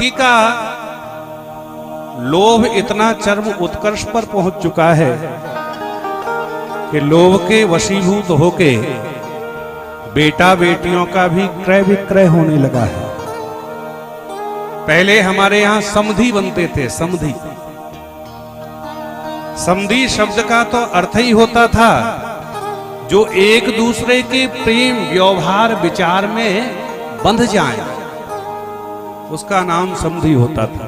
भक्ति का लोभ इतना चरम उत्कर्ष पर पहुंच चुका है कि लोभ के वशीभूत होके बेटा बेटियों का भी क्रय विक्रय होने लगा है। पहले हमारे यहां समधी बनते थे। समधी, समधी शब्द का तो अर्थ ही होता था जो एक दूसरे के प्रेम व्यवहार विचार में बंध जाए, उसका नाम समधी होता था।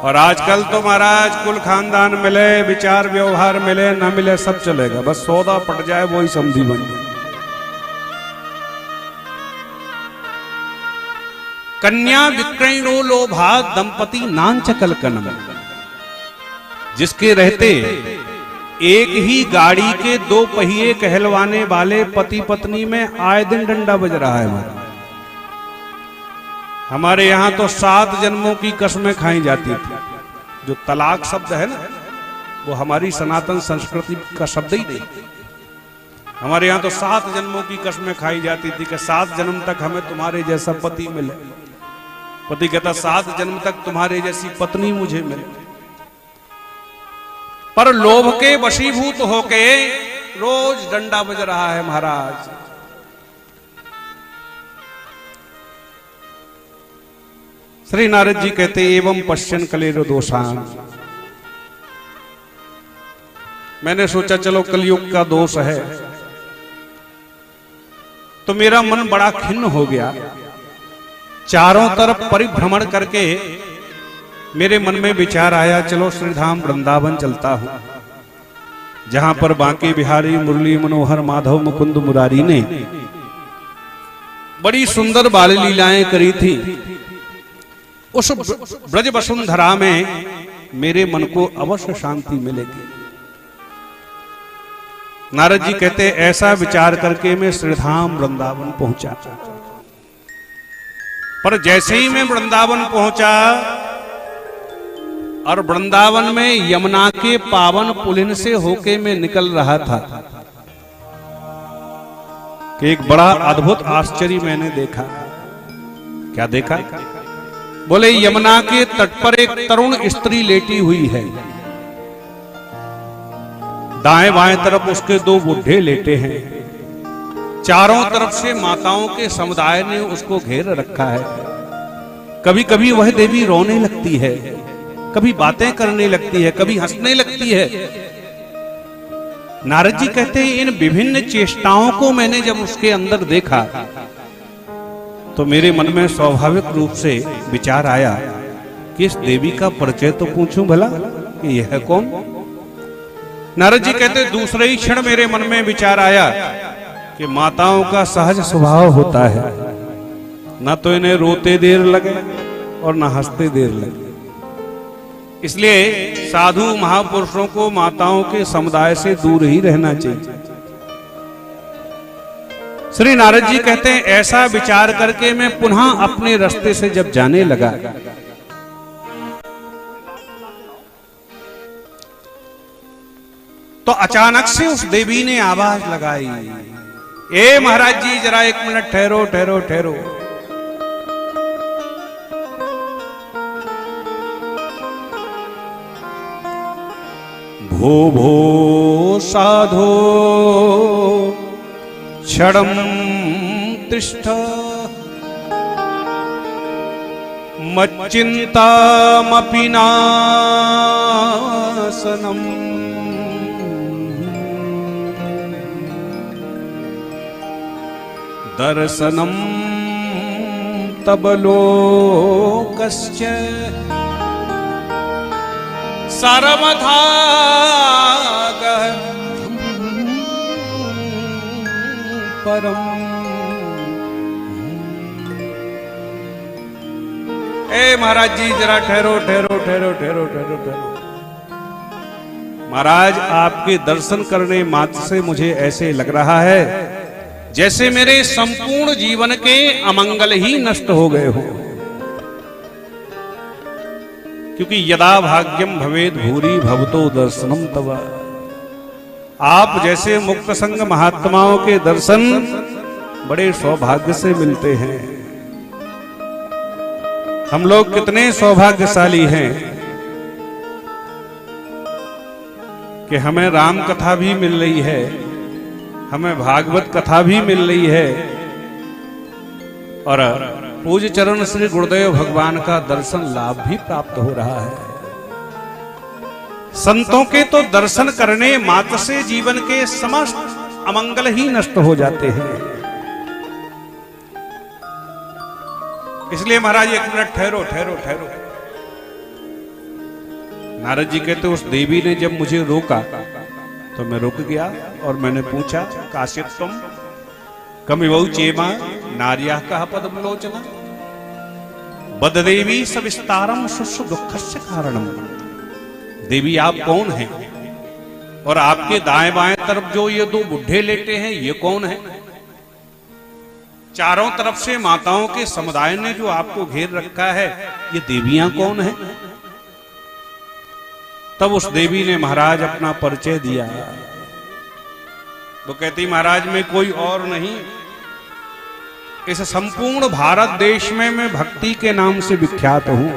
और आजकल तो महाराज कुल खानदान मिले, विचार व्यवहार मिले ना मिले सब चलेगा, बस सौदा पट जाए वही समधी बन जाए। कन्या विक्रयणो लोभात् दंपति नांच कलकनम, जिसके रहते एक ही गाड़ी के दो पहिए कहलवाने वाले पति पत्नी में आए दिन डंडा बज रहा है। हमारे यहां तो 7 जन्मों की कसमें खाई जाती थी। जो तलाक शब्द है ना, वो हमारी सनातन संस्कृति का शब्द ही नहीं। हमारे यहां तो 7 जन्मों की कसमें खाई जाती थी कि 7 जन्म तक हमें तुम्हारे जैसा पति मिले। पति कहता 7 जन्म तक तुम्हारे जैसी पत्नी मुझे मिले। पर लोभ के वशीभूत होके रोज डंडा बज रहा है महाराज। श्री नारद जी कहते एवं पश्यन कलेर दोषान। मैंने सोचा चलो कलयुग का दोष है, तो मेरा मन बड़ा खिन्न हो गया। चारों तरफ परिभ्रमण करके मेरे मन में विचार आया चलो श्रीधाम वृंदावन चलता हूं, जहां पर बांके बिहारी मुरली मनोहर माधव मुकुंद मुरारी ने बड़ी सुंदर बाल लीलाएं करी थी। उस ब्रज वसुंधरा में मेरे मन को अवश्य शांति मिलेगी। नारद जी कहते ऐसा विचार करके मैं श्रीधाम वृंदावन पहुंचा। पर जैसे ही मैं वृंदावन पहुंचा और वृंदावन में यमुना के पावन पुलिन से होके मैं निकल रहा था कि एक बड़ा अद्भुत आश्चर्य मैंने देखा। क्या देखा? बोले यमुना के तट पर एक तरुण स्त्री लेटी हुई है। दाएं बाएं तरफ उसके 2 बुढ़े लेटे हैं। चारों तरफ से माताओं के समुदाय ने उसको घेर रखा है। कभी कभी वह देवी रोने लगती है, कभी बातें करने लगती है, कभी हंसने लगती है। नारद जी कहते हैं इन विभिन्न चेष्टाओं को मैंने जब उसके अंदर देखा तो मेरे मन में स्वाभाविक रूप से विचार आया कि इस देवी का परिचय तो पूछूं भला कि यह कौन। नारद जी कहते दूसरे ही क्षण मेरे मन में विचार आया कि माताओं का सहज स्वभाव होता है, ना तो इन्हें रोते देर लगे और ना हंसते देर लगे। इसलिए साधु महापुरुषों को माताओं के समुदाय से दूर ही रहना चाहिए। श्री नारद जी कहते हैं ऐसा विचार करके मैं पुनः अपने रास्ते से जब जाने लगा तो अचानक से उस देवी ने आवाज लगाई, ए महाराज जी जरा 1 मिनट ठहरो ठहरो ठहरो। भो भो साधो क्षणं तिष्ठ मच्चिन्तामपि नाशनम् दर्शनम तब लोकस्य सर्वथा परम। ए महाराज जी जरा ठहरो ठहरो ठहरो ठहरो ठहरो ठहरो। महाराज आपके दर्शन करने मात्र से मुझे ऐसे लग रहा है जैसे मेरे संपूर्ण जीवन के अमंगल ही नष्ट हो गए हो। क्योंकि यदा भाग्यम भवेद भूरि भवतो दर्शनम तव। आप जैसे मुक्त संग महात्माओं के दर्शन बड़े सौभाग्य से मिलते हैं। हम लोग कितने सौभाग्यशाली हैं कि हमें राम कथा भी मिल रही है, हमें भागवत कथा भी मिल रही है और पूज्य चरण श्री गुरुदेव भगवान का दर्शन लाभ भी प्राप्त हो रहा है। संतों के तो दर्शन करने मात्र से जीवन के समस्त अमंगल ही नष्ट हो जाते हैं। इसलिए महाराज एक मिनट ठहरो ठहरो ठहरो। नारद जी कहते उस देवी ने जब मुझे रोका तो मैं रुक गया और मैंने पूछा, काश्यप तुम कमिवौ चेमा नार्या कहा पद्मलोचना बद देवी सविस्तारम शुश्रु दुखस्य कारणम। देवी आप कौन हैं और आपके दाएं बाएं तरफ जो ये दो बुढ़े लेटे हैं ये कौन है? चारों तरफ से माताओं के समुदाय ने जो आपको घेर रखा है ये देवियां कौन है? तब उस देवी ने महाराज अपना परिचय दिया। वो कहती महाराज मैं कोई और नहीं, इस संपूर्ण भारत देश में मैं भक्ति के नाम से विख्यात हूं।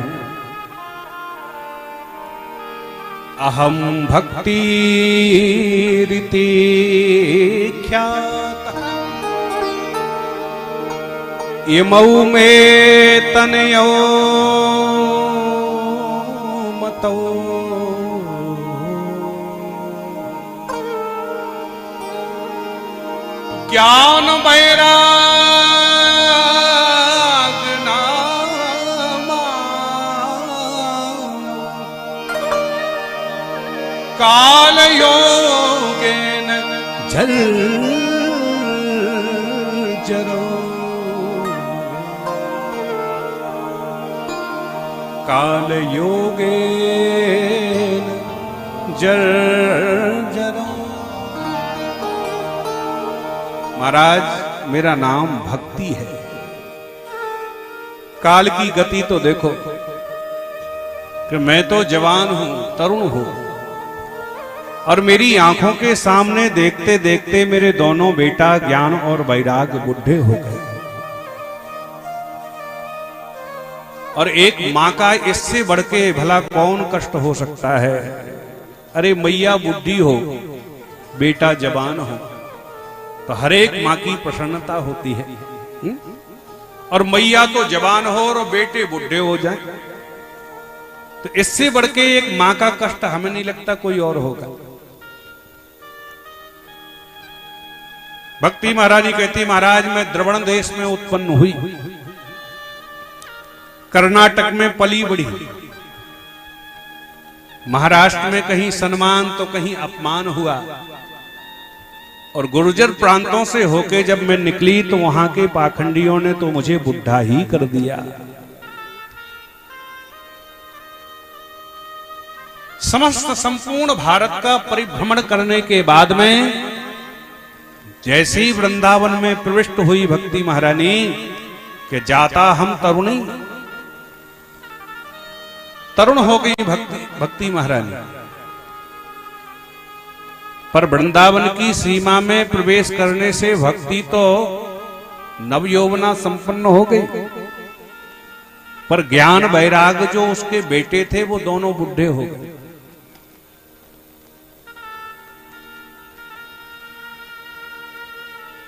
अहम भक्ति रीति ख्यात इमौ में तनयो मतो ज्ञान वैराग नामा काल योगेन जल जरो काल योगेन जल जरो। महाराज मेरा नाम भक्ति है। काल की गति तो देखो कि मैं तो जवान हूं, तरुण हूं और मेरी आंखों के सामने देखते देखते मेरे दोनों बेटा ज्ञान और वैराग बुढ़े हो गए और एक मां का इससे बढ़ के भला कौन कष्ट हो सकता है? अरे मैया बुढ़ी हो, बेटा जवान हो तो हर एक मां की प्रसन्नता होती है। और मैया तो जवान हो और बेटे बुढ़े हो जाएं तो इससे बढ़ के एक मां का कष्ट हमें नहीं लगता कोई और होगा। भक्ति महारानी कहती महाराज मैं द्रविड़ देश में उत्पन्न हुई, कर्नाटक में पली बढ़ी, महाराष्ट्र में कहीं सम्मान तो कहीं अपमान हुआ और गुर्जर प्रांतों से होके जब मैं निकली तो वहां के पाखंडियों ने तो मुझे बुढ़ा ही कर दिया। समस्त संपूर्ण भारत का परिभ्रमण करने के बाद में जैसे ही वृंदावन में प्रविष्ट हुई भक्ति महारानी के जाता हम तरुणी, तरुण हो गई भक्ति महारानी। पर वृंदावन की सीमा में प्रवेश करने से भक्ति तो नवयौवना संपन्न हो गई, पर ज्ञान वैराग जो उसके बेटे थे वो दोनों बुढ़े हो गए।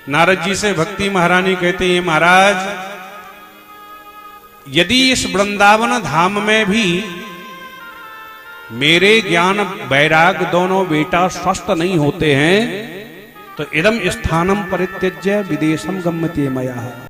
नारद जी से भक्ति महारानी कहते हैं महाराज यदि इस वृंदावन धाम में भी मेरे ज्ञान वैराग दोनों बेटा स्वस्थ नहीं होते हैं तो इदम स्थानम परित्यज्य विदेशम गम्यते मया।